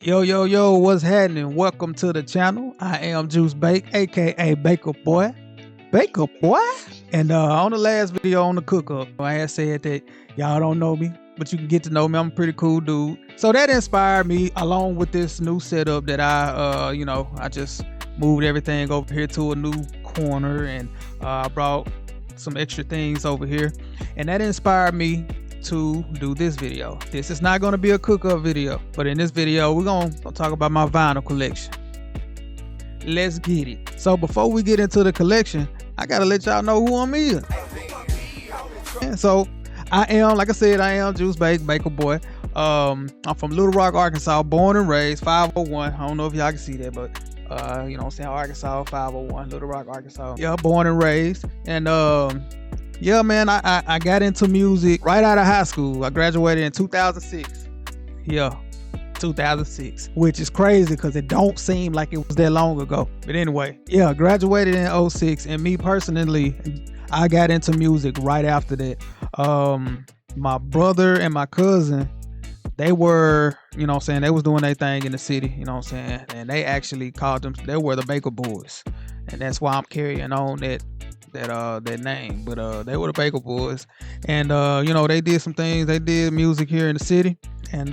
Yo, what's happening? Welcome to the channel. I am Juice Bake, aka Baker Boy. Baker Boy? And on the last video on the cook up, I had said that y'all don't know me, but you can get to know me. I'm a pretty cool dude. So that inspired me, along with this new setup that I just moved everything over here to a new corner, and I brought some extra things over here, and that inspired me to do this video. This is not going to be a cook-up video, but in this video we're going to talk about my vinyl collection. Let's get it. So before we get into the collection, I gotta let y'all know who I'm is. And so I am, like I said, I am Juice Bake, Baker Boy. I'm from Little Rock, Arkansas, born and raised, 501. I don't know if y'all can see that, but you know what I'm saying, Arkansas, 501, Little Rock, Arkansas. Yeah, born and raised. And yeah, man, I got into music right out of high school. I graduated in 2006. Yeah, 2006, which is crazy because it don't seem like it was that long ago. But anyway, yeah, graduated in 06, and me personally, I got into music right after that. My brother and my cousin, they were, you know what I'm saying, they was doing their thing in the city, you know what I'm saying, and they actually called them, they were the Baker Boys, and that's why I'm carrying on that name. But they were the Baker Boys, and you know, they did some things, they did music here in the city, and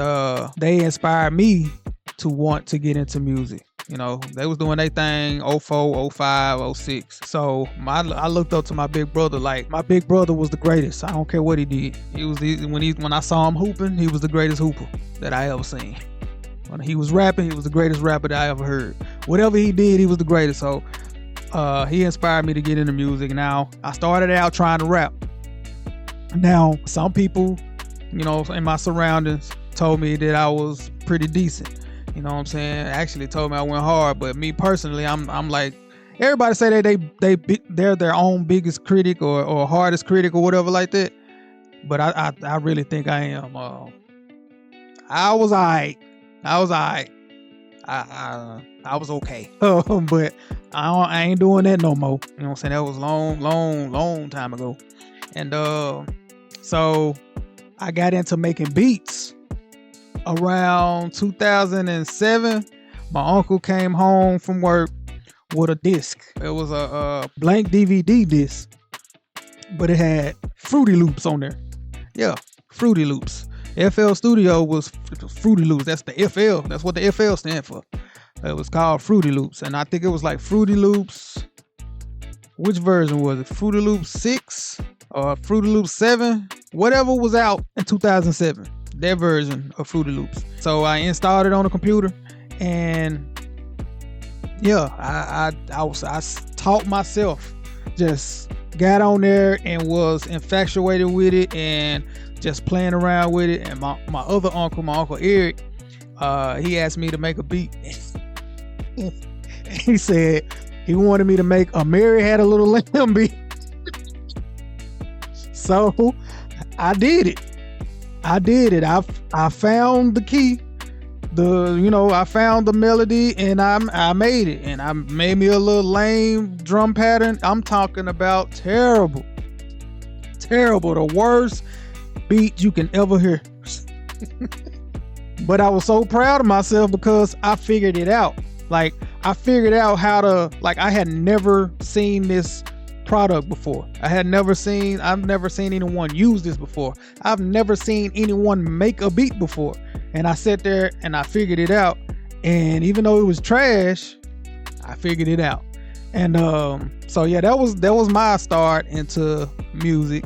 they inspired me to want to get into music. You know, they was doing their thing 04, 05, 06. So I looked up to my big brother. Like, my big brother was the greatest. I don't care what he did. When I saw him hooping, he was the greatest hooper that I ever seen. When he was rapping, he was the greatest rapper that I ever heard. Whatever he did, he was the greatest. So he inspired me to get into music. Now, I started out trying to rap. Now, some people, you know, in my surroundings told me that I was pretty decent. You know what I'm saying? Actually told me I went hard, but me personally, I'm like, everybody say that they're their own biggest critic or hardest critic or whatever like that. But I really think I am. I was alright. I was okay. But I ain't doing that no more. You know what I'm saying? That was long time ago. And so I got into making beats around 2007. My uncle came home from work with a disc. It was a blank DVD disc, but it had Fruity Loops on there. Yeah, Fruity Loops. FL Studio was Fruity Loops. That's the FL. That's what the FL stand for. It was called Fruity Loops, and I think it was like Fruity Loops. Which version was it? Fruity Loops 6 or Fruity Loops 7? Whatever was out in 2007. Their version of Fruity Loops. So I installed it on the computer, and yeah, I taught myself, just got on there and was infatuated with it and just playing around with it. And my other uncle, my Uncle Eric, he asked me to make a beat. He said he wanted me to make a Mary Had a Little Lamb beat. So I did it. I found the key, I found the melody, and I made it, and I made me a little lame drum pattern. I'm talking about terrible, the worst beat you can ever hear. But I was so proud of myself because I figured it out. Like, I figured out how to, like, I had never seen this product before. I've never seen anyone use this before. I've never seen anyone make a beat before. And I sat there and I figured it out. And even though it was trash, I figured it out. And so yeah, that was my start into music.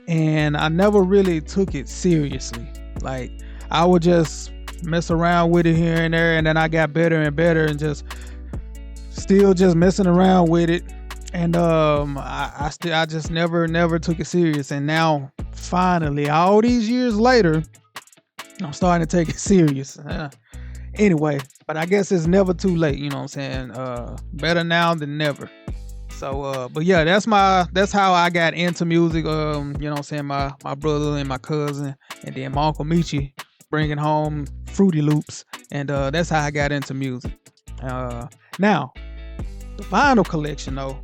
And I never really took it seriously. Like, I would just mess around with it here and there, and then I got better and better, and just messing around with it. And I just never took it serious. And now, finally, all these years later, I'm starting to take it serious. Anyway, but I guess it's never too late. You know what I'm saying? Better now than never. So, but yeah, that's how I got into music. You know what I'm saying? My brother and my cousin, and then my Uncle Michi bringing home Fruity Loops, and that's how I got into music. Now, the vinyl collection though.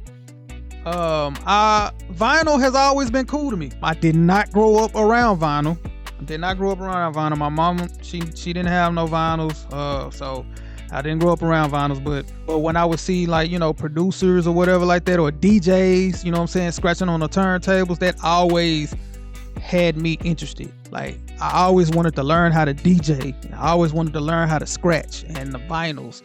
Vinyl has always been cool to me. I did not grow up around vinyl. Did not grow up around vinyl. My mama, she didn't have no vinyls, so I didn't grow up around vinyls. But when I would see, like, you know, producers or whatever like that, or DJs, you know what I'm saying, scratching on the turntables, that always had me interested. Like, I always wanted to learn how to DJ. I always wanted to learn how to scratch, and the vinyls,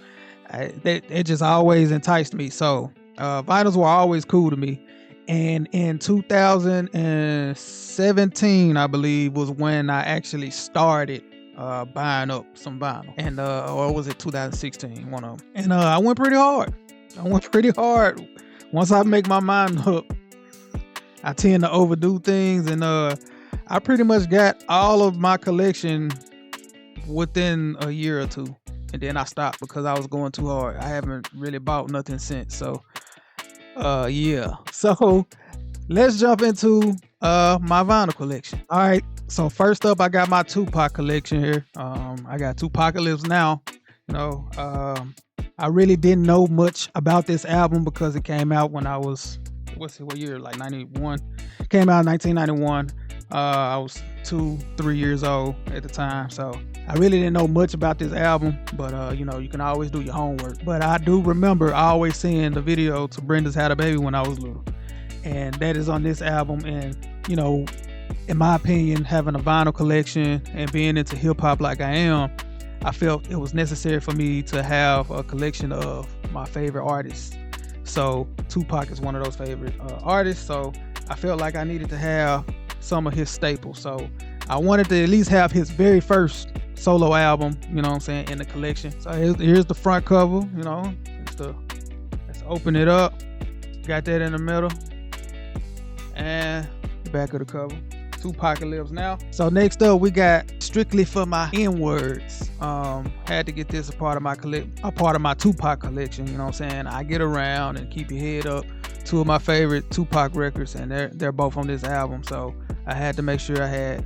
it just always enticed me. So vinyls were always cool to me. And in 2017, I believe, was when I actually started buying up some vinyl. And or was it 2016? One of them. And I went pretty hard. Once I make my mind up, I tend to overdo things, and I pretty much got all of my collection within a year or two, and then I stopped because I was going too hard. I haven't really bought nothing since. So yeah. So let's jump into my vinyl collection. All right. So first up, I got my Tupac collection here. I got Tupacalypse Now. You know, I really didn't know much about this album because it came out when I was, what year? Like 91. Came out in 1991. I was 2-3 years old at the time, so I really didn't know much about this album. But you know, you can always do your homework. But I do remember always seeing the video to Brenda's Had a Baby when I was little, and that is on this album. And you know, in my opinion, having a vinyl collection and being into hip hop like I am, I felt it was necessary for me to have a collection of my favorite artists. So Tupac is one of those favorite artists. So I felt like I needed to have some of his staples. So I wanted to at least have his very first solo album, you know what I'm saying, in the collection. So here's the front cover, you know. Let's open it up. Got that in the middle. And the back of the cover. Tupacalypse Now. So next up, we got Strictly for My N-Words. Had to get this a part of my Tupac collection, you know what I'm saying. I Get Around and Keep Your Head Up. Two of my favorite Tupac records, and they're both on this album. So I had to make sure I had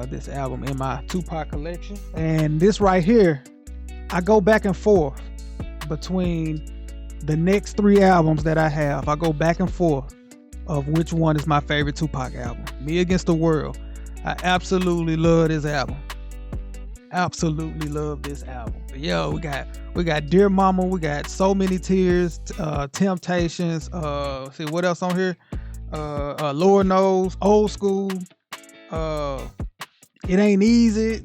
this album in my Tupac collection. And this right here, I go back and forth between the next 3 albums that I have. I go back and forth of which one is my favorite Tupac album. Me Against the World. I absolutely love this album. Absolutely love this album. But yo, we got Dear Mama, we got So Many Tears, Temptations, see what else on here? Lord Knows, Old School, It Ain't Easy.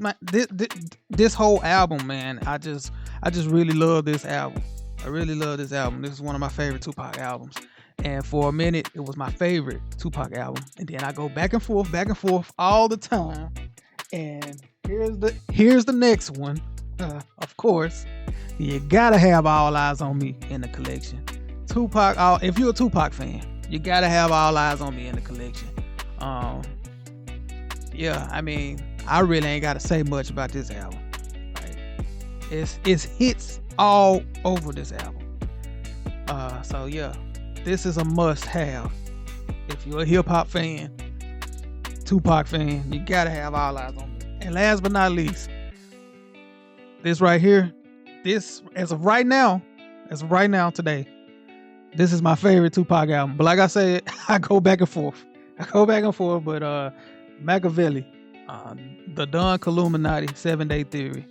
This whole album, man, I just really love this album. I really love this album. This is one of my favorite Tupac albums. And for a minute, it was my favorite Tupac album. And then I go back and forth all the time. And here's the next one. Of course, you gotta have All Eyes on Me in the collection. Tupac, if you're a Tupac fan, you gotta have All Eyes on Me in the collection. Yeah, I mean, I really ain't gotta say much about this album. Right? It's hits all over this album. So yeah. This is a must-have. If you're a hip-hop fan, Tupac fan, you gotta have All Eyes on Me. And last but not least, this right here, this as of right now today, this is my favorite Tupac album. But like I said, I go back and forth. But Machiavelli, the Don Killuminati, 7 Day Theory.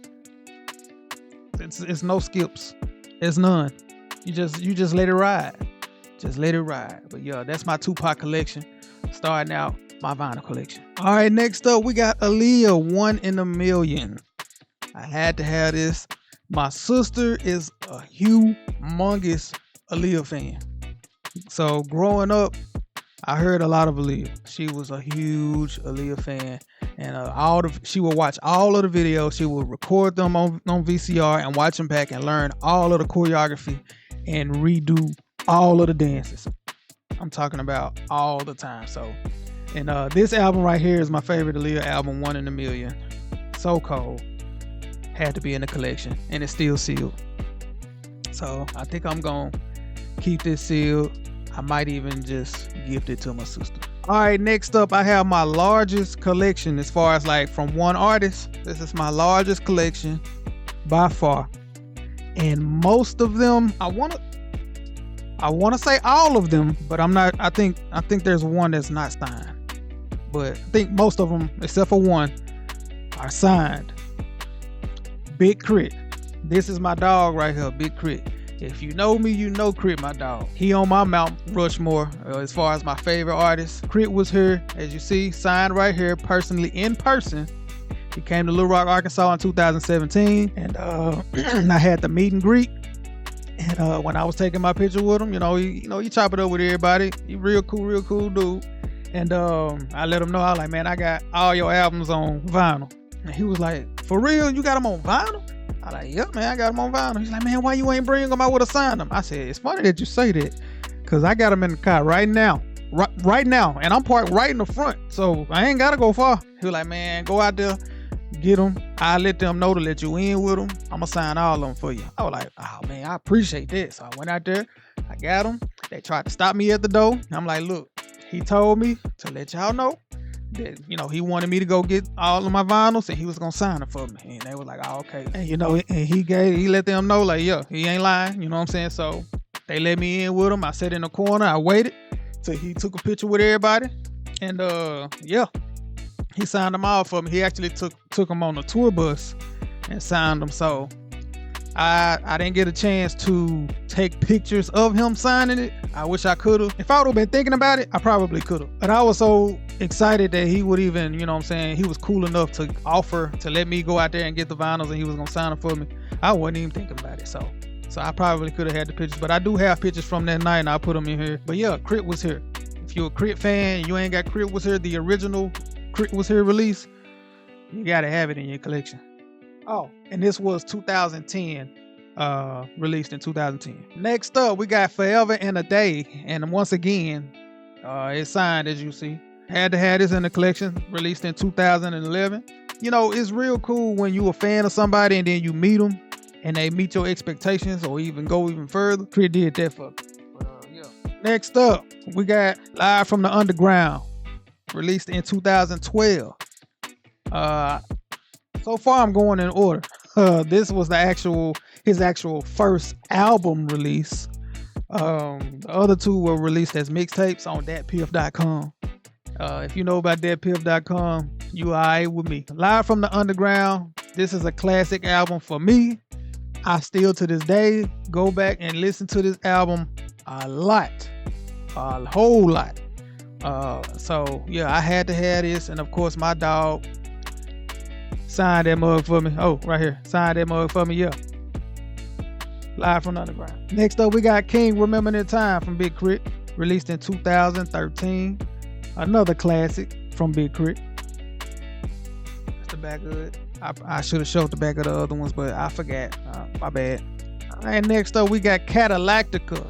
It's no skips. It's none. You just let it ride. Just let it ride. But yeah, that's my Tupac collection. Starting out my vinyl collection. All right, next up we got Aaliyah, 1 in a Million. I had to have this. My sister is a humongous Aaliyah fan. So growing up, I heard a lot of Aaliyah. She was a huge Aaliyah fan, and she would watch all of the videos. She would record them on VCR and watch them back and learn all of the choreography and redo all of the dances. I'm talking about all the time. So, and this album right here is my favorite Aaliyah album, 1 in a Million. So cold. Had to be in the collection, and it's still sealed. So I think I'm gonna keep this sealed. I might even just gift it to my sister. All right, next up I have my largest collection as far as like from one artist. This is my largest collection by far. And most of them, I want to say all of them, but I'm not. I think there's one that's not signed. But I think most of them, except for one, are signed. Big Crit. This is my dog right here, Big Crit. If you know me, you know Crit, my dog. He on my Mount Rushmore as far as my favorite artists. Crit was here, as you see, signed right here, personally, in person. He came to Little Rock, Arkansas in 2017, and I had the meet and greet. And when I was taking my picture with him, he chop it up with everybody. He real cool dude. And I let him know, I was like, man, I got all your albums on vinyl. And he was like, for real, you got them on vinyl? I like, yeah, man, I got them on vinyl. He's like, man, why you ain't bring them? I would have signed them. I said, it's funny that you say that, because I got them in the car right now. Right now. And I'm parked right in the front, so I ain't got to go far. He was like, man, go out there, get them. I let them know to let you in with them. I'm going to sign all of them for you. I was like, oh, man, I appreciate that. So I went out there. I got them. They tried to stop me at the door. And I'm like, look, he told me to let y'all know that, he wanted me to go get all of my vinyls and he was going to sign it for me. And they was like, oh, okay. And, and he let them know, like, yeah, he ain't lying. You know what I'm saying? So they let me in with him. I sat in the corner. I waited till he took a picture with everybody. And, yeah, he signed them all for me. He actually took them on a tour bus and signed them. So I didn't get a chance to take pictures of him signing it. I wish I could have. If I would have been thinking about it, I probably could have. But I was so excited that he would even, he was cool enough to offer to let me go out there and get the vinyls and he was going to sign them for me. I wasn't even thinking about it. So I probably could have had the pictures. But I do have pictures from that night and I'll put them in here. But yeah, Crit was here. If you're a Crit fan, you ain't got Crit was here, the original Crit was here release, you got to have it in your collection. Oh, and this was 2010. Released in 2010. Next up, we got Forever and a Day, and once again, it's signed, as you see. Had to have this in the collection. Released in 2011. It's real cool when you a fan of somebody and then you meet them and they meet your expectations or even go even further. Crit did that for me. Yeah. Next up, we got Live from the Underground, released in 2012. So far, I'm going in order. This was his actual first album release. The other two were released as mixtapes on datpiff.com. If you know about datpiff.com, you are alright with me. Live from the Underground. This is a classic album for me. I still to this day go back and listen to this album a whole lot. So yeah, I had to have this, and of course my dog signed that mug for me. Oh, right here. Signed that mug for me, yeah. Live from the Underground. Next up, we got King Remember the Time from Big Crit, released in 2013. Another classic from Big Crit. That's the back of it. I should have showed the back of the other ones, but I forgot. My bad. And next up, we got Cadillactica.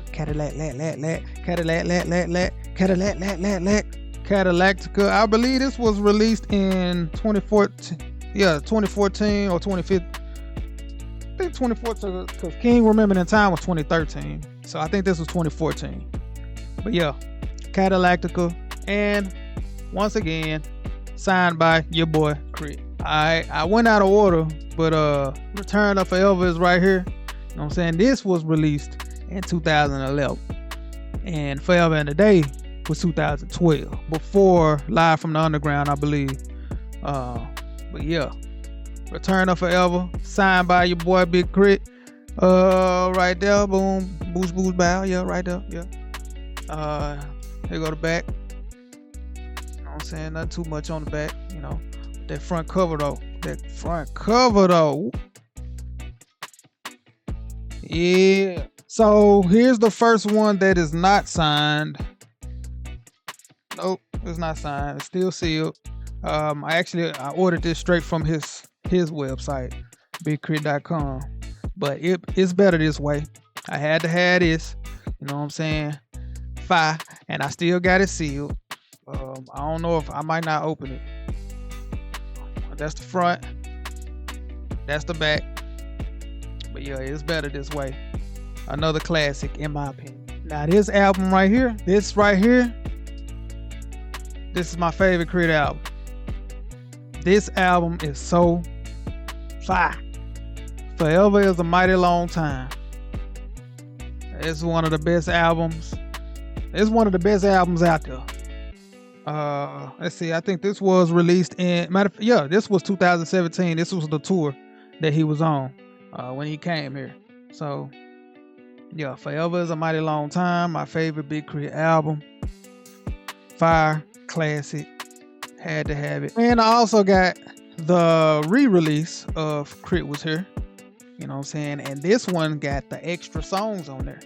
Cadillactica. I believe this was released in 2014. Yeah, 2014 or 2015. I think 2014, because King Remember the Time was 2013. So I think this was 2014. But yeah, Cadillactica. And once again, signed by your boy Crit. I went out of order, but Return of Forever is right here. You know what I'm saying? This was released in 2011. And Forever and a Day was 2012. Before Live from the Underground, I believe. But yeah, Return of Forever, signed by your boy Big Crit. Right there, boom, boost, bow, yeah, right there, yeah. Here go the back. You know what I'm saying? Not too much on the back, That front cover though. Yeah. So here's the first one that is not signed. Nope, it's not signed. It's still sealed. I ordered this straight from his website, bigcrit.com, but it's better this way. I had to have this, you know what I'm saying? Fire, and I still got it sealed. I don't know if I might not open it. That's the front, that's the back, but yeah, it's better this way. Another classic in my opinion. Now this album right here, this is my favorite Crit album. This album is so fire. Forever is a mighty long time. It's one of the best albums. It's one of the best albums out there. Let's see. I think this was released in this was 2017. This was the tour that he was on when he came here. So yeah, Forever Is a Mighty Long Time, my favorite Big K.R.I.T. album. Fire, classic, had to have it. And I also got the re-release of K.R.I.T. Was Here. You know what I'm saying? And this one got the extra songs on there.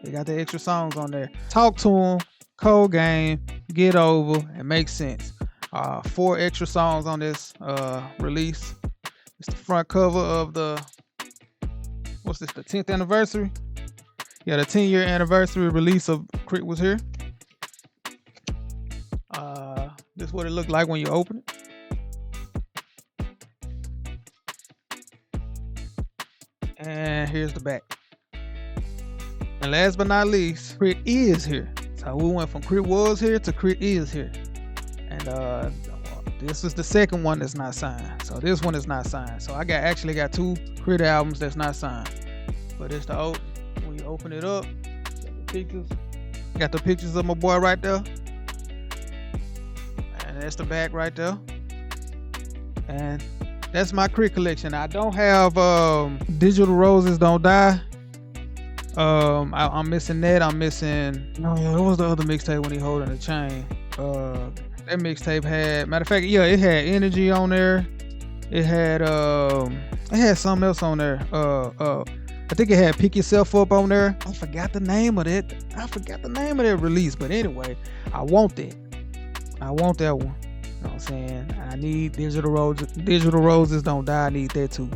They got the extra songs on there. Talk to 'Em, Cold Game, Get Over, and Make Sense. 4 extra songs on this release. It's the front cover of the, what's this, the 10th anniversary? Yeah, the 10-year anniversary release of K.R.I.T. Was Here. This is what it looked like when you open it. And here's the back. And last but not least, K.R.I.T. Is Here. So we went from K.R.I.T. Was Here to K.R.I.T. Is Here. And this is the second one that's not signed. So this one is not signed. So I actually got 2 K.R.I.T. albums that's not signed. But it's the when you open it up, got the pictures of my boy right there. And that's the back right there. And that's my K.R.I.T. collection. I don't have Digital Roses Don't Die. I'm missing that. I'm missing. No, what was the other mixtape when he holding the chain? That mixtape had, matter of fact, yeah, it had Energy on there. It had something else on there. I think it had Pick Yourself Up on there. I forgot the name of it. I forgot the name of that release. But anyway, I want that. I want that one. You know what I'm saying? I need Digital Roses. Digital Roses Don't Die. I need that too.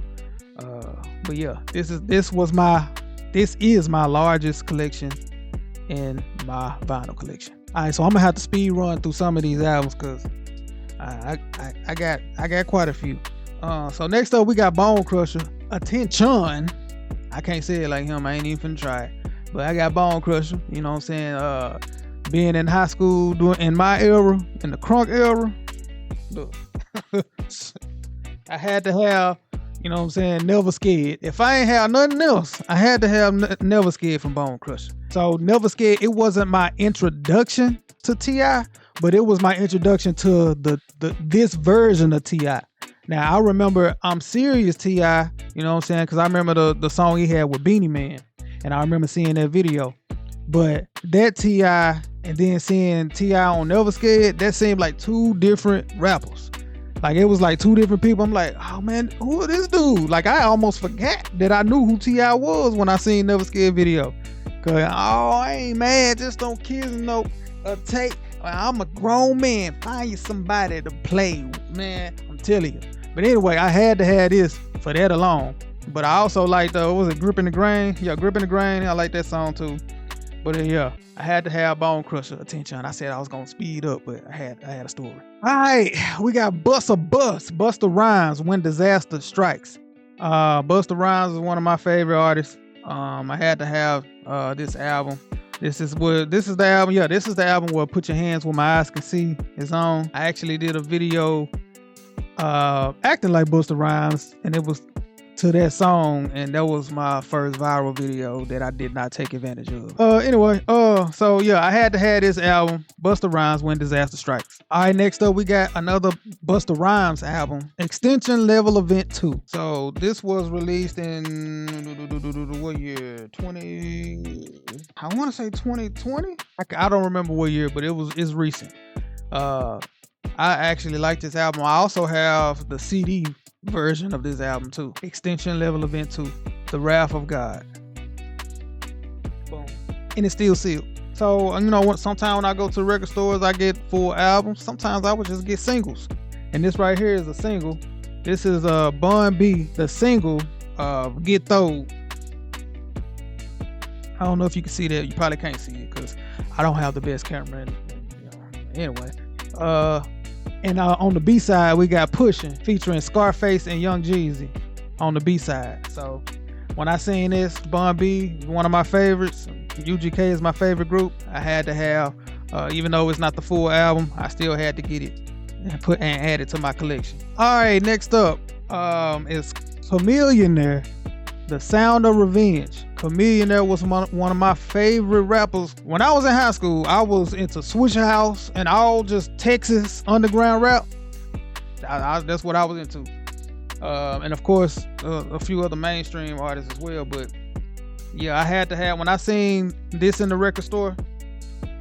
But yeah, this is my largest collection in my vinyl collection. All right, so I'm gonna have to speed run through some of these albums because I got quite a few. So next up we got Bone Crusher, Attention. I can't say it like him. I ain't even finna try it. But I got Bone Crusher. You know what I'm saying? Being in high school, in my era, in the crunk era, look, I had to have, you know what I'm saying, Never Scared. If I ain't have nothing else, I had to have Never Scared from Bone Crusher. So Never Scared, it wasn't my introduction to T.I., but it was my introduction to this version of T.I. Now I remember I'm Serious T.I., you know what I'm saying, because I remember the song he had with Beanie Man, and I remember seeing that video. But that T.I. and then seeing T.I. on Never Scared, that seemed like 2 different rappers. Like it was like 2 different people. I'm like, oh man, who is this dude? Like I almost forgot that I knew who T.I. was when I seen Never Scared video. Cause I ain't mad, just don't kiss no take. I'm a grown man. Find you somebody to play with, man. I'm telling you. But anyway, I had to have this for that alone. But I also liked was it Grip in the Grain? Yeah, Grip in the Grain. I like that song too. But yeah, I had to have Bone Crusher, Attention. I said I was gonna speed up, but I had a story. All right, we got Busta Rhymes, When Disaster Strikes. Busta Rhymes is one of my favorite artists. I had to have this album. This is the album. Yeah, this is the album where Put Your Hands Where My Eyes Can See is on. I actually did a video acting like Busta Rhymes, and it was to that song, and that was my first viral video that I did not take advantage of. Anyway, so yeah, I had to have this album, Busta Rhymes, When Disaster Strikes. All right, next up we got another Busta Rhymes album, Extinction Level Event 2. So this was released in what year? I want to say 2020. I don't remember what year, but it's recent. I actually like this album. I also have the CD version of this album too. Extinction Level Event 2, The Wrath of God. Boom. And it's still sealed. So, you know, sometimes when I go to record stores, I get full albums. Sometimes I would just get singles. And this right here is a single. This is Bun B, the single of Get Throwed. I don't know if you can see that. You probably can't see it because I don't have the best camera. Anyway. And on the B-side, we got Pushin' featuring Scarface and Young Jeezy on the B-side. So when I seen this, Bun B, one of my favorites. UGK is my favorite group. I had to have, even though it's not the full album, I still had to get it and add it to my collection. All right, next up is Chamillionaire The Sound of Revenge. Chamillionaire was one of my favorite rappers. When I was in high school, I was into Swishahouse and all just Texas underground rap. That's what I was into. And of course, a few other mainstream artists as well. But yeah, I had to have, when I seen this in the record store,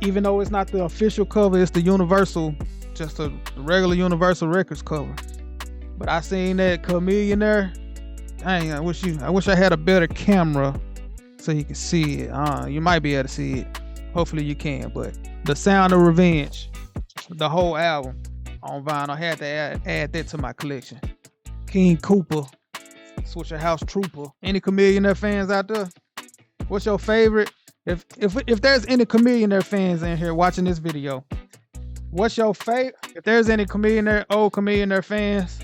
even though it's not the official cover, it's the Universal, just the regular Universal Records cover. But I seen that Chamillionaire. Dang, I wish I had a better camera so you can see it. You might be able to see it. Hopefully you can. But The Sound of Revenge, the whole album on vinyl, I had to add that to my collection. King Cooper, Swishahouse Trooper. Any Chamillionaire fans out there? What's your favorite? If there's any Chamillionaire fans in here watching this video, what's your favorite? If there's any old Chamillionaire fans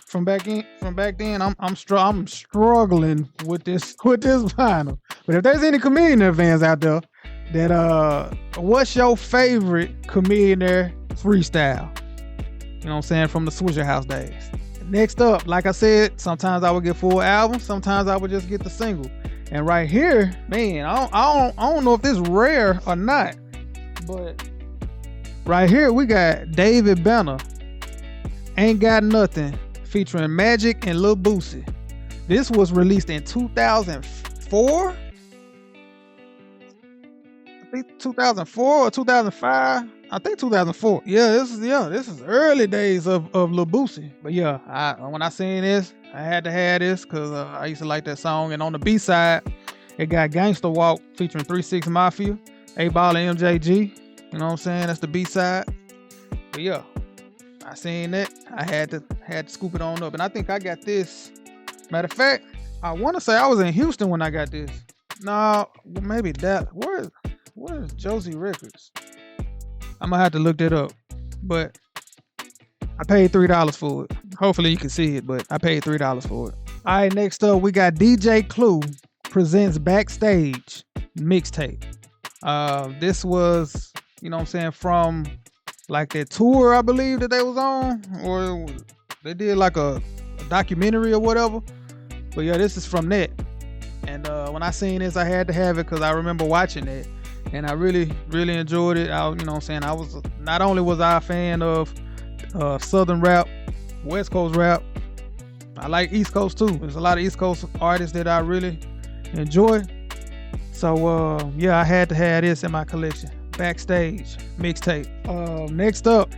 from back then, I'm struggling with this vinyl. But if there's any Chamillionaire fans out there, that what's your favorite Chamillionaire freestyle? You know what I'm saying, from the Swishahouse days. Next up, like I said, sometimes I would get full albums, sometimes I would just get the single. And right here, man, I don't know if this is rare or not, but right here we got David Banner, Ain't Got Nothing, featuring Magic and Lil Boosie. This was released in 2004. I think 2004 or 2005. I think 2004. Yeah, this is early days of Lil Boosie. But yeah, when I seen this, I had to have this because I used to like that song. And on the B side, it got Gangsta Walk featuring 3 6 Mafia, 8Ball and MJG. You know what I'm saying? That's the B side. But yeah, I seen that. I had to scoop it on up. And I think I got this. Matter of fact, I want to say I was in Houston when I got this. No, maybe that. Where is Josie Records? I'm gonna have to look that up. But I paid $3 for it. Hopefully you can see it, but I paid $3 for it. All right, next up we got DJ Clue presents Backstage mixtape. This was, you know what I'm saying, from like that tour I believe that they was on, or they did like a documentary or whatever. But yeah, this is from that. And when I seen this, I had to have it because I remember watching it, and I really, really enjoyed it. You know what I'm saying, not only was I a fan of Southern rap, West Coast rap, I like East Coast too. There's a lot of East Coast artists that I really enjoy. So yeah, I had to have this in my collection. Backstage mixtape. Next up,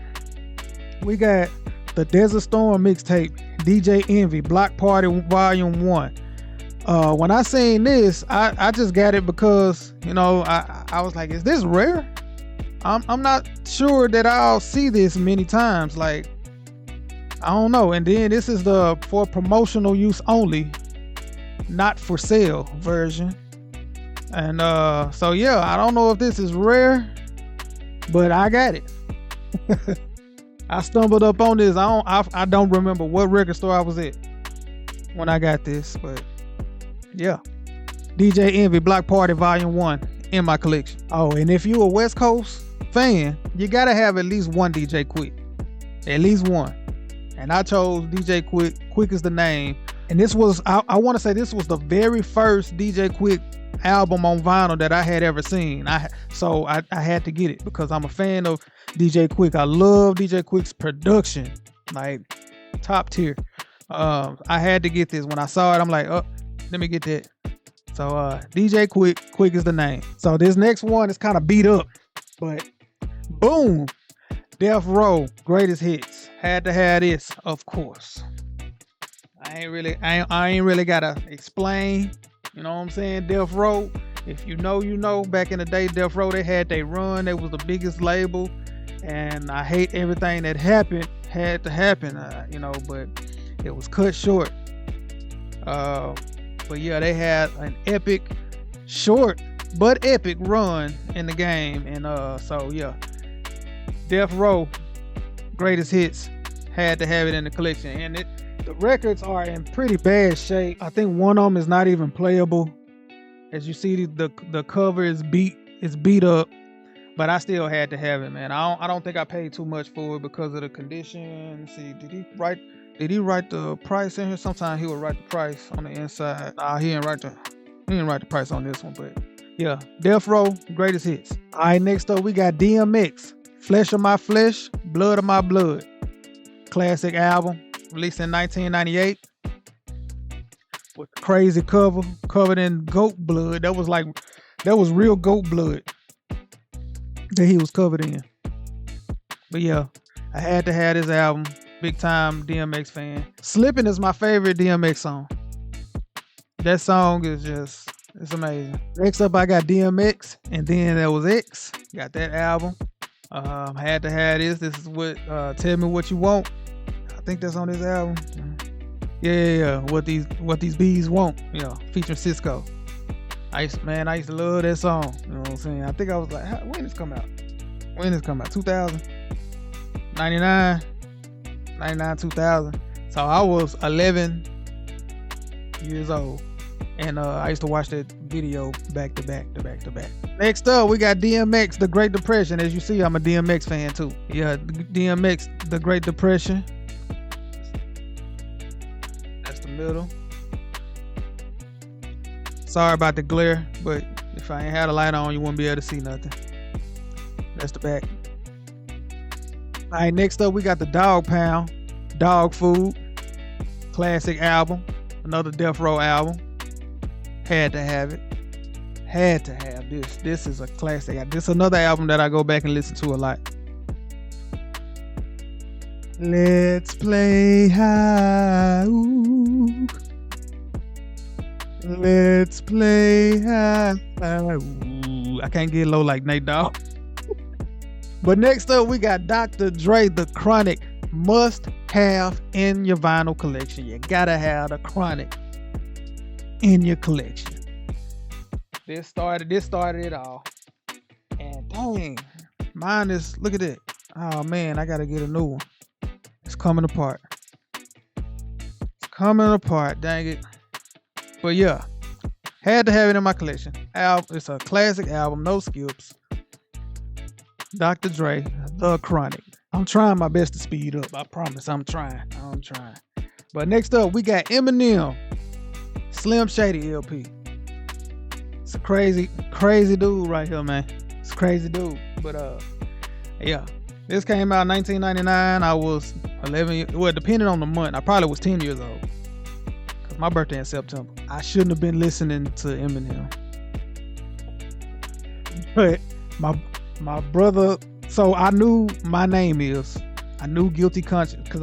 we got the Desert Storm mixtape, DJ Envy, Block Party Volume 1. When I seen this, I just got it because, you know, I was like, is this rare? I'm not sure that I'll see this many times. Like, I don't know. And then this is the for promotional use only, not for sale version. And so yeah, I don't know if this is rare, but I got it. I stumbled up on this. I don't remember what record store I was at when I got this, but yeah. DJ Envy, Block Party Volume 1 in my collection. Oh, and if you a West Coast fan, you gotta have at least one DJ Quick. At least one. And I chose DJ Quick. Quick is the name. And this was, I want to say this was the very first DJ Quick album on vinyl that I had ever seen. So I had to get it because I'm a fan of DJ Quick. I love DJ Quick's production, like top tier. I had to get this. When I saw it, I'm like, oh, let me get that. So DJ Quick is the name. So this next one is kind of beat up, but boom, Death Row Greatest Hits. Had to have this, of course. I ain't really gotta explain. You know what I'm saying? Death Row. If you know, you know. Back in the day, Death Row, they had their run. They was the biggest label, and I hate everything that happened. Had to happen, you know, but it was cut short. But yeah, they had an epic, short but epic run in the game, and so yeah, Death Row Greatest Hits, had to have it in the collection. And the records are in pretty bad shape. I think one of them is not even playable. As you see, the cover is beat up, but I still had to have it, man. I don't think I paid too much for it because of the condition. Let's see, did he write Did he write the price in here? Sometimes he would write the price on the inside. Nah, he didn't write the price on this one, but yeah, Death Row, greatest hits. All right, next up we got DMX, Flesh of My Flesh, Blood of My Blood. Classic album, released in 1998. With a crazy cover, covered in goat blood. That was real goat blood that he was covered in. But yeah, I had to have this album. Big time DMX fan. Slippin' is my favorite DMX song. That song is it's amazing. Next up I got DMX, and then there was X. Got that album. Had to have this. This is what Tell Me What You Want. I think that's on this album. Yeah. What these bees want. Yeah, featuring Cisco. I used to love that song. You know what I'm saying? I think I was like, when did this come out? 2000? 99, 2000. So I was 11 years old. And I used to watch that video back to back. Next up, we got DMX, The Great Depression. As you see, I'm a DMX fan too. Yeah, DMX, The Great Depression. That's the middle. Sorry about the glare, but if I ain't had a light on, you wouldn't be able to see nothing. That's the back. All right, next up, we got the Dog Pound, Dog Food. Classic album. Another Death Row album. Had to have it. Had to have this. This is a classic. This is another album that I go back and listen to a lot. Let's play high. Ooh. Let's play high. Ooh. I can't get low like Nate Dogg. But next up, we got Dr. Dre, The Chronic. Must have in your vinyl collection. You gotta have The Chronic in your collection. This started it all. And dang, mine is, look at it. Oh man, I gotta get a new one. It's coming apart. Dang it. But yeah, had to have it in my collection. It's a classic album, no skips. Dr. Dre, The Chronic. I'm trying my best to speed up. I promise I'm trying. But next up, we got Eminem, Slim Shady LP. It's a crazy dude right here, man. It's a crazy dude. But yeah, this came out in 1999. I was 11. Well, depending on the month, I probably was 10 years old. Cause my birthday in September. I shouldn't have been listening to Eminem. But my brother. So I knew My Name Is. I knew Guilty Conscience because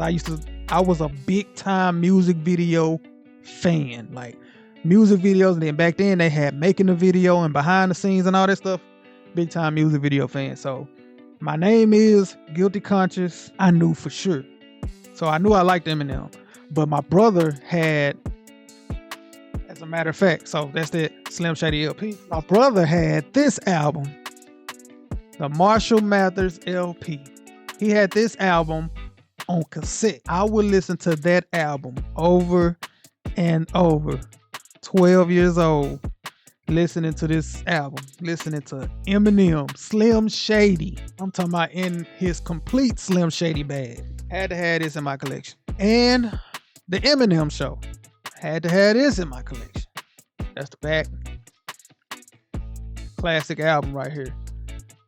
I was a big time music video fan. Like music videos, and then back then they had making the video and behind the scenes and all that stuff. Big time music video fan. So My Name Is, Guilty Conscience, I knew for sure. So I knew I liked Eminem. But my brother had, as a matter of fact, so that's that Slim Shady LP. My brother had this album, the Marshall Mathers LP. He had this album on cassette. I would listen to that album over and over. 12 years old, listening to this album, listening to Eminem, Slim Shady. I'm talking about in his complete Slim Shady bag. Had to have this in my collection. And the Eminem Show. Had to have this in my collection. That's the back. Classic album right here.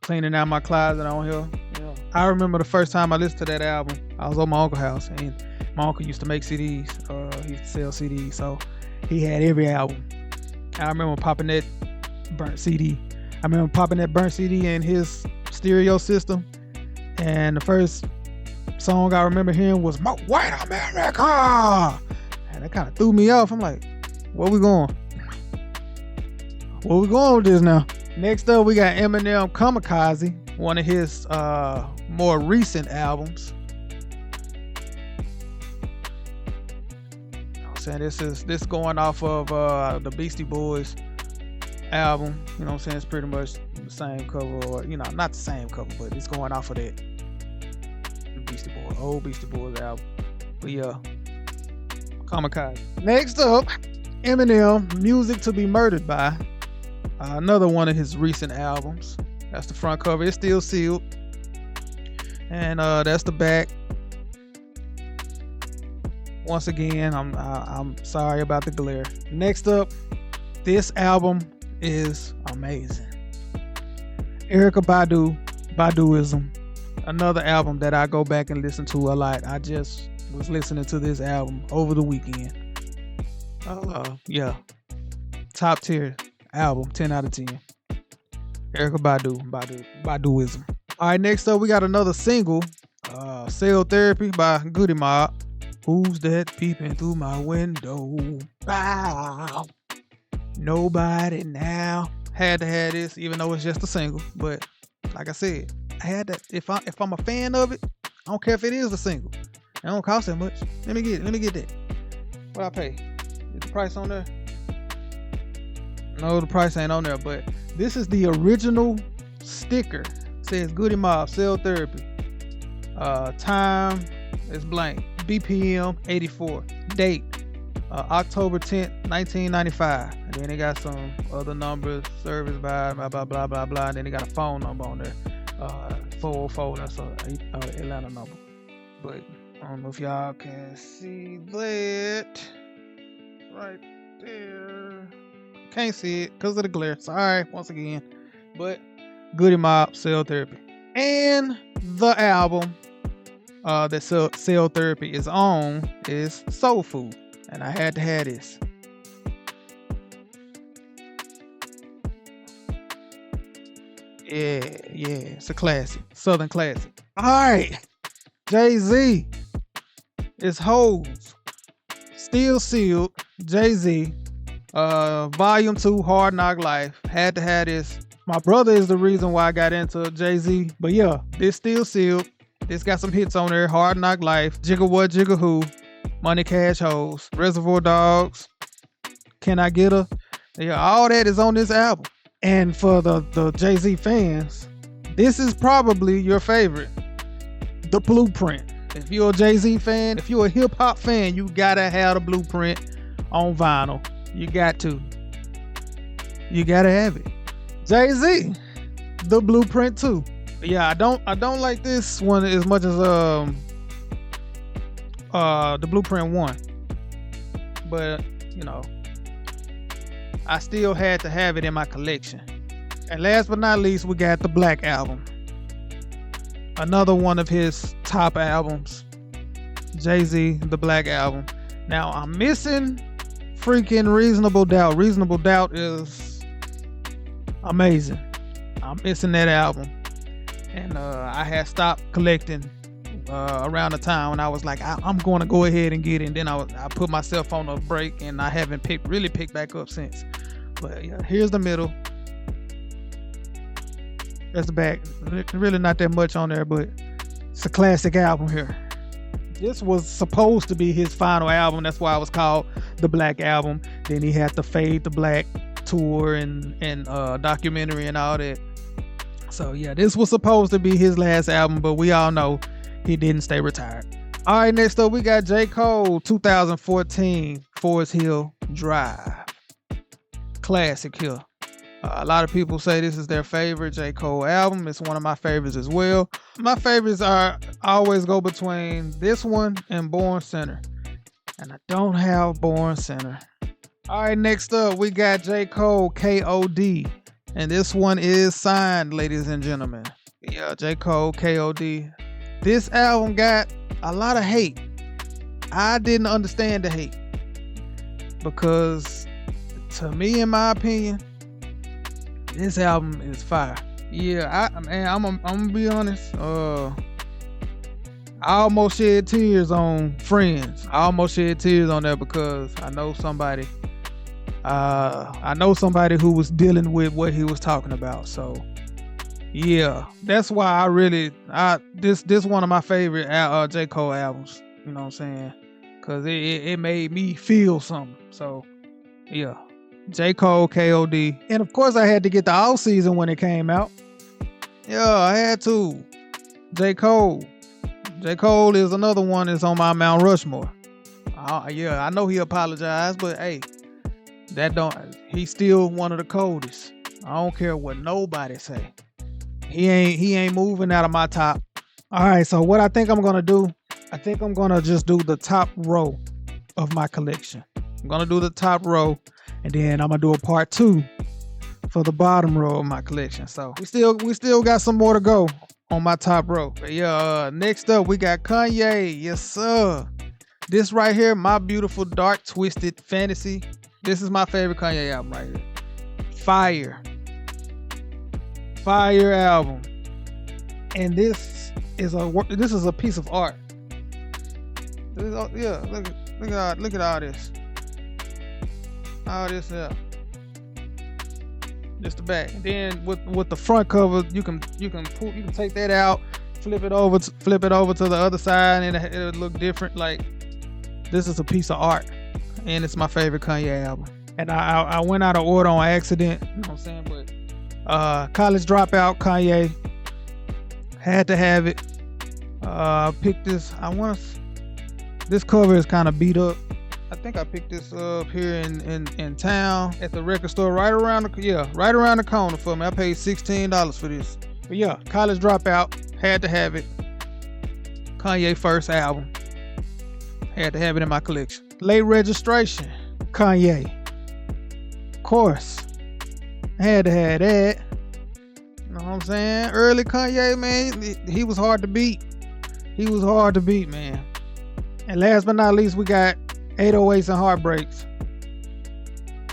Cleaning out my closet on here. Yeah. I remember the first time I listened to that album, I was at my uncle's house, and my uncle used to make CDs. He used to sell CDs, so he had every album. I remember popping that burnt CD. In his stereo system, and the first song I remember hearing was "White America," and that kind of threw me off. I'm like, where we going? Where we going with this now? Next up, we got Eminem, Kamikaze, one of his more recent albums. You know what I'm saying? This going off of the Beastie Boys album. You know what I'm saying? It's pretty much the same cover, or not the same cover, but it's going off of that old Beastie Boys album. But yeah, Kamikaze. Next up, Eminem, Music to Be Murdered By. Another one of his recent albums. That's the front cover. It's still sealed. And that's the back. once again, I'm sorry about the glare. Next up, this album is amazing. Erykah Badu, Baduizm, another album that I go back and listen to a lot. I just was listening to this album over the weekend. Yeah, top tier album, 10 out of 10. Erykah Baduizm. All right, next up we got another single, Cell Therapy by Goodie Mob. Who's that peeping through my window? Wow. Nobody now. Had to have this, even though it's just a single. But like I said, I had to. If I'm a fan of it, I don't care if it is a single. It don't cost that much. Let me get that. What I pay? Is the price on there? No, the price ain't on there. But this is the original sticker. It says Goodie Mob Cell Therapy. Time is blank. BPM 84. Date October 10th, 1995. And then they got some other numbers, service by blah blah blah blah blah. And then they got a phone number on there. 404. That's a Atlanta number. But I don't know if y'all can see that right there. Can't see it because of the glare. Sorry once again. But Goodie Mob Cell Therapy. And the album that Cell Therapy is on is Soul Food. And I had to have this. Yeah, it's a classic. Southern classic. Alright. Jay-Z. It's Hoes. Still Sealed. Jay-Z. Volume 2, Hard Knock Life. Had to have this. My brother is the reason why I got into Jay-Z. But yeah, this Still Sealed. This got some hits on there. Hard Knock Life. Jigga What, Jigga Who. Money Cash Hoes. Reservoir Dogs. Can I Get Her? Yeah, all that is on this album. And for the Jay-Z fans, this is probably your favorite. The Blueprint. If you're a Jay-Z fan, if you're a hip-hop fan, you gotta have the Blueprint on vinyl. You got to. You gotta have it. Jay-Z, The Blueprint 2. Yeah, I don't like this one as much as The Blueprint 1. But, you know, I still had to have it in my collection. And last but not least, we got the Black Album. Another one of his top albums. Jay-Z, the Black Album. Now, I'm missing freaking Reasonable Doubt. Reasonable Doubt is amazing. I'm missing that album. And I had stopped collecting around the time when I was like, I'm going to go ahead and get it. And then I put myself on a break, and I haven't really picked back up since. But yeah, here's the middle. That's the back. Really not that much on there, but it's a classic album here. This was supposed to be his final album. That's why it was called The Black Album. Then he had the Fade to Black tour and documentary and all that. So yeah, this was supposed to be his last album, but we all know he didn't stay retired. All right, next up we got J. Cole, 2014, Forest Hill Drive. Classic here. A lot of people say this is their favorite J. Cole album. It's one of my favorites as well. My favorites always go between this one and Born Center. And I don't have Born Center. All right, next up, we got J. Cole, K.O.D. And this one is signed, ladies and gentlemen. Yeah, J. Cole, K.O.D. This album got a lot of hate. I didn't understand the hate. Because to me, in my opinion, this album is fire. Yeah, I'm gonna be honest. I almost shed tears on Friends. I almost shed tears on that because I know somebody. I know somebody who was dealing with what he was talking about. So yeah, that's why this one of my favorite J. Cole albums. You know what I'm saying? Cause it made me feel something. So yeah. J. Cole, K.O.D. And of course I had to get the All Season when it came out. Yeah, I had to. J. Cole. J. Cole is another one that's on my Mount Rushmore. Yeah, I know he apologized, but hey, he's still one of the coldest. I don't care what nobody say. He ain't moving out of my top. All right, so what I think I'm gonna do, I think I'm gonna just do the top row. of my collection. I'm gonna do the top row, and then I'm gonna do a part 2 for the bottom row of my collection. So we still got some more to go on my top row. But yeah, next up we got Kanye. Yes, sir. This right here, My Beautiful Dark Twisted Fantasy. This is my favorite Kanye album right here. Fire album. And this is a piece of art. Yeah, look at all this. All this here. Just the back. And then with the front cover, you can take that out, flip it over to the other side, and it'll look different. Like, this is a piece of art, and it's my favorite Kanye album. And I went out of order on accident. You know what I'm saying? But College Dropout, Kanye. Had to have it. I picked this. This cover is kind of beat up. I think I picked this up here in town at the record store right around the corner for me. I paid $16 for this. But yeah, College Dropout. Had to have it. Kanye first album. Had to have it in my collection. Late Registration. Kanye. Of course. Had to have that. You know what I'm saying? Early Kanye, man, he was hard to beat. He was hard to beat, man. And last but not least, we got 808s and Heartbreaks.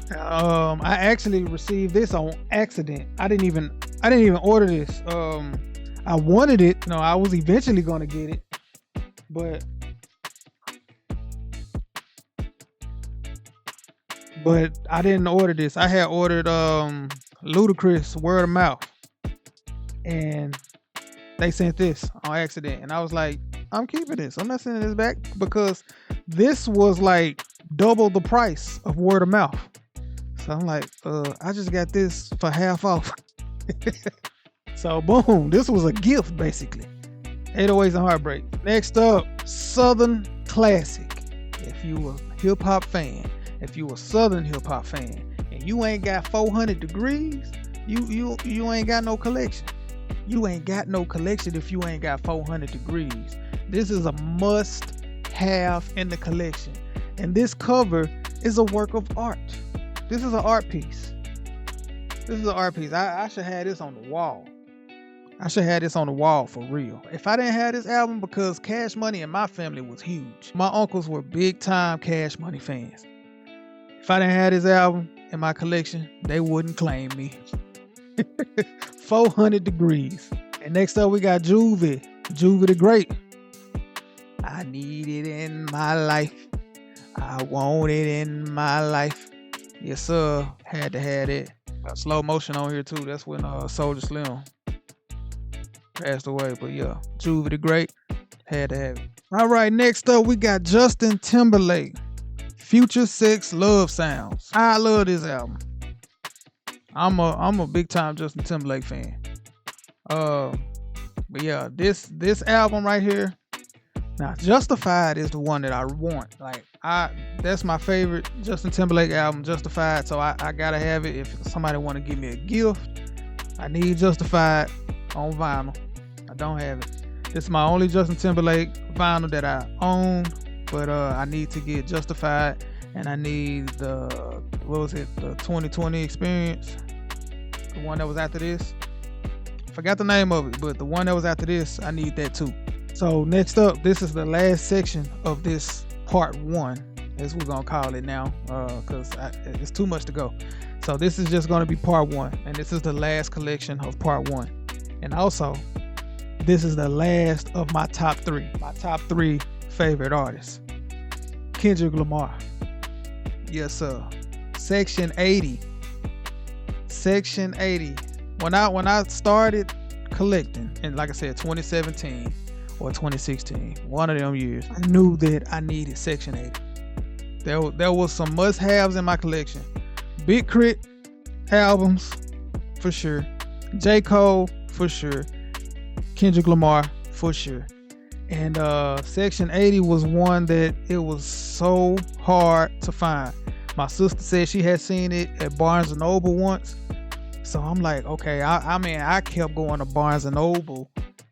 I actually received this on accident. I didn't even order this. I wanted it. No, I was eventually gonna get it, but I didn't order this. I had ordered Ludacris Word of Mouth, and they sent this on accident, and I was like, I'm keeping this. I'm not sending this back, because this was like double the price of Word of Mouth. So I'm like, I just got this for half off. So boom, this was a gift basically. 808s and Heartbreak. Next up, Southern Classic. If you a hip hop fan, if you a Southern hip hop fan, and you ain't got 400 degrees, you ain't got no collection. You ain't got no collection if you ain't got 400 degrees. This is a must have in the collection. And this cover is a work of art. This is an art piece. This is an art piece. I should have this on the wall. I should have this on the wall for real. If I didn't have this album, because Cash Money in my family was huge. My uncles were big time Cash Money fans. If I didn't have this album in my collection, they wouldn't claim me. 400 degrees. And next up we got Juvie the Great. I need it in my life. I want it in my life. Yes sir, had to have it. Got Slow Motion on here too. That's when Soulja Slim passed away. But yeah, Juvie the Great, had to have it. All right, next up we got Justin Timberlake, Future Sex Love Sounds. I love this album. I'm a big time Justin Timberlake fan. But yeah, this album right here. Now, Justified is the one that I want. Like, that's my favorite Justin Timberlake album, Justified. So I gotta have it. If somebody want to give me a gift, I need Justified on vinyl. I don't have it. This is my only Justin Timberlake vinyl that I own. But I need to get Justified, and I need the 2020 Experience, the one that was after this. Forgot the name of it, but the one that was after this, I need that too. So next up, this is the last section of this part 1, as we're gonna call it now, because it's too much to go. So this is just gonna be part 1, and this is the last collection of part 1. And also, this is the last of my top 3. My top 3 favorite artists. Kendrick Lamar. Yes sir. Section 80. Section 80. When I started collecting, and like I said, 2017 or 2016, one of them years, I knew that I needed Section 80. There was some must-haves in my collection. Big Crit albums, for sure. J. Cole, for sure. Kendrick Lamar, for sure. And Section 80 was one that it was so hard to find. My sister said she had seen it at Barnes & Noble once. So I'm like, okay, I mean, I kept going to Barnes & Noble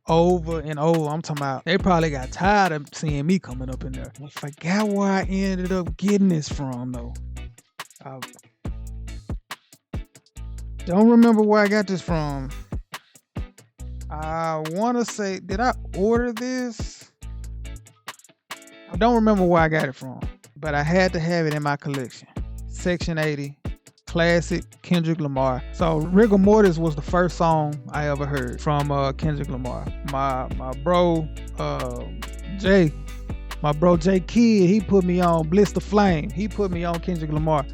over and over. I'm talking about they probably got tired of seeing me coming up in there. I forgot where I ended up getting this from though. I don't remember where I got this from. I want to say, did I order this? I don't remember where I got it from, but I had to have it in my collection. Section 80, classic Kendrick Lamar. So Rigor Mortis was the first song I ever heard from Kendrick Lamar. My bro Jay Kidd, he put me on Bliss the Flame. He put me on Kendrick Lamar.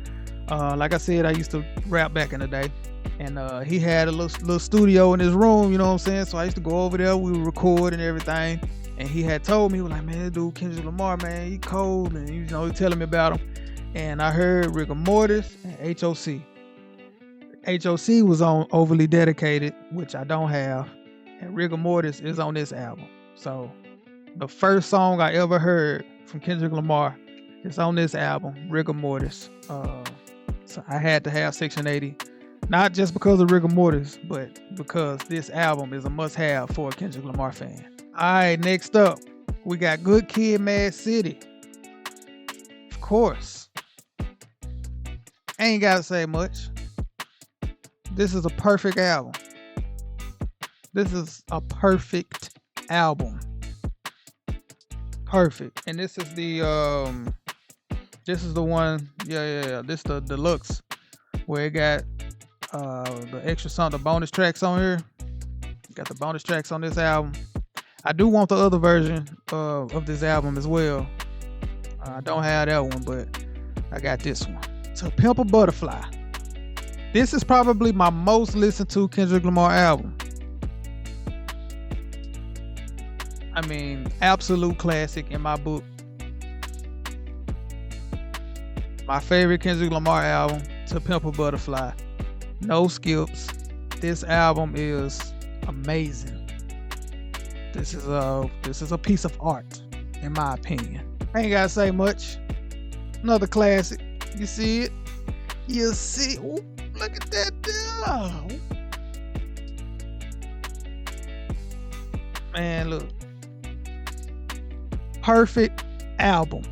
Like I said, I used to rap back in the day. And he had a little studio in his room, you know what I'm saying? So I used to go over there, we would record and everything. And he had told me, he was like, man, that dude Kendrick Lamar, man, he cold. And you know, he telling me about him. And I heard Rigor Mortis and HOC. HOC was on Overly Dedicated, which I don't have. And Rigor Mortis is on this album. So the first song I ever heard from Kendrick Lamar is on this album, Rigor Mortis. So I had to have Section 80. Not just because of Rigor Mortis, but because this album is a must-have for a Kendrick Lamar fan. All right, next up, we got Good Kid, Mad City. Of course. Ain't gotta say much. This is a perfect album. This is a perfect album. Perfect. And this is the one, this is the deluxe, where it got the extra song, the bonus tracks on here. Got the bonus tracks on this album. I do want the other version of this album as well. I don't have that one, but I got this one. To Pimp a Butterfly. This is probably my most listened to Kendrick Lamar album. I mean, absolute classic in my book. My favorite Kendrick Lamar album, To Pimp a Butterfly. No skips. This album is amazing. This is a piece of art, in my opinion. I ain't gotta say much. Another classic. You see it? You see? Ooh, look at that there. Man, look. Perfect album.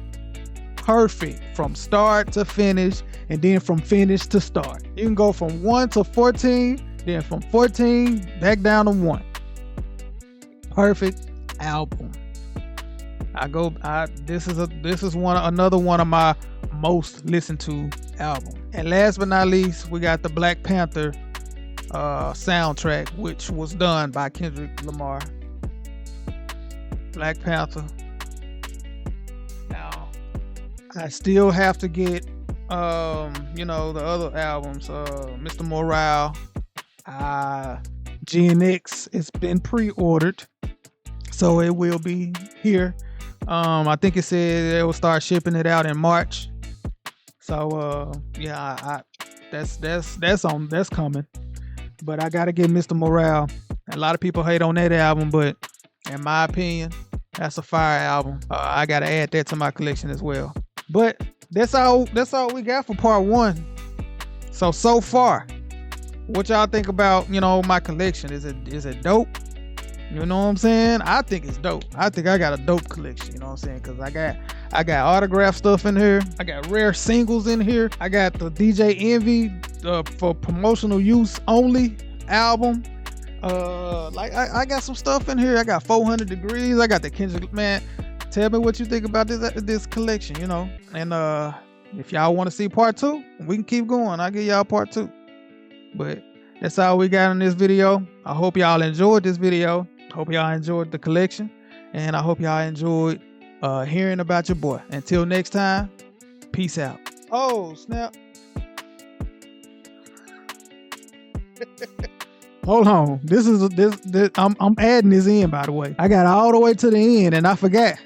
Perfect from start to finish, and then from finish to start. You can go from 1 to 14, then from 14 back down to 1. Perfect album. This is another one of my most listened to album. And last but not least, we got the Black Panther soundtrack, which was done by Kendrick Lamar. Black Panther. Now, I still have to get the other albums, Mr. Morale, GNX. It's been pre-ordered, so it will be here. I think it said they will start shipping it out in March. So that's coming. But I gotta get Mr. Morale. A lot of people hate on that album, but in my opinion, that's a fire album. I gotta add that to my collection as well. But that's all we got for part 1. So far, what y'all think about, my collection? Is it dope? You know what I'm saying? I think it's dope. I think I got a dope collection, you know what I'm saying? Because I got autograph stuff in here. I got rare singles in here. I got the DJ Envy for promotional use only album. I got some stuff in here. I got 400 Degrees. I got the Kendrick, man. Tell me what you think about this collection, And if y'all want to see part 2, we can keep going. I'll give y'all part 2. But that's all we got in this video. I hope y'all enjoyed this video. Hope y'all enjoyed the collection. And I hope y'all enjoyed hearing about your boy. Until next time, peace out. Oh, snap. Hold on. This I'm adding this in, by the way. I got all the way to the end and I forgot.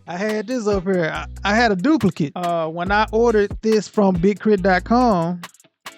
I had this up here. I had a duplicate. When I ordered this from BigCrit.com,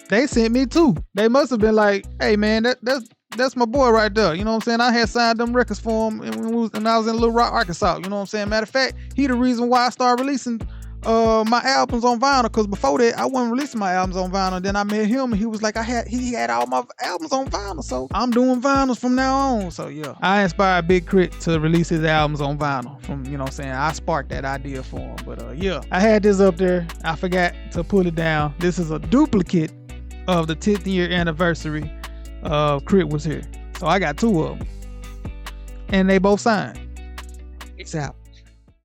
they sent me 2. They must have been like, hey man, that's my boy right there. You know what I'm saying? I had signed them records for him and I was in Little Rock, Arkansas. You know what I'm saying? Matter of fact, he the reason why I started releasing my albums on vinyl, because before that I wasn't releasing my albums on vinyl. Then I met him and he was like, he had all my albums on vinyl, so I'm doing vinyls from now on. So yeah, I inspired Big Crit to release his albums on vinyl. From, you know what I'm saying, I sparked that idea for him. But yeah, I had this up there, I forgot to put it down. This is a duplicate of the 10th year anniversary of Crit was here, so I got 2 of them and they both signed. Peace out.